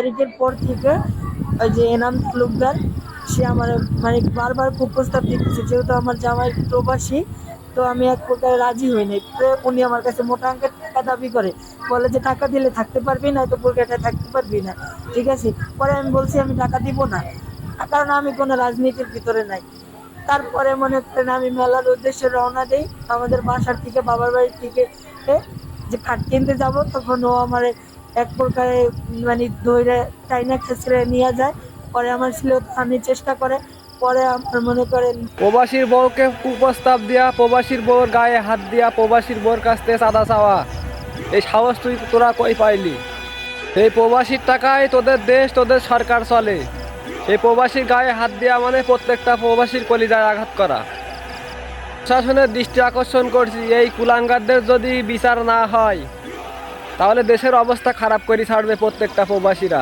তারিখের পর থেকে ওই যে এনাম তালুকদার সে আমার মানে বারবার কুপ্রস্তাব দিতেছে, যেহেতু আমার জামাই প্রবাসী, তো আমি এক প্রকার রাজি হইনি। তো উনি আমার কাছে মোটা অঙ্কের টাকা দাবি করে, বলে যে টাকা দিলে থাকতে পারবি না, তো কলকাতায় থাকতে পারবি না। ঠিক আছে, পরে আমি বলছি আমি টাকা দিব না, কারণ আমি কোনো রাজনীতির ভিতরে নাই। তারপরে মনে করেন আমি মেলার উদ্দেশ্যে রওনা দেই আমাদের বাসার থেকে, বাবার বাড়ির থেকে। যে খাট কিনতে যাব, তখন ও আমার এক প্রকারে মানে ধরে টাইনা খেসড়ে নিয়ে যায়। পরে আমার ছেলে থামিয়ে চেষ্টা করে, পরে আমার মনে করেন প্রবাসীর বউকে কুপ্রস্তাব দিয়া, প্রবাসীর বউর গায়ে হাত দিয়া, প্রবাসীর বউর কাছ থেকে চাঁদা চাওয়া, এই সাহস তোরা কই পাইলি? এই প্রবাসীর টাকায় তোদের দেশ, তোদের সরকার চলে। এই প্রবাসীর গায়ে হাত দেওয়া মানে প্রত্যেকটা প্রবাসীর কলিজায় আঘাত করা। প্রশাসনের দৃষ্টি আকর্ষণ করছি, এই কুলাঙ্গারদের যদি বিচার না হয় তাহলে দেশের অবস্থা খারাপ করে ছাড়বে প্রত্যেকটা প্রবাসীরা।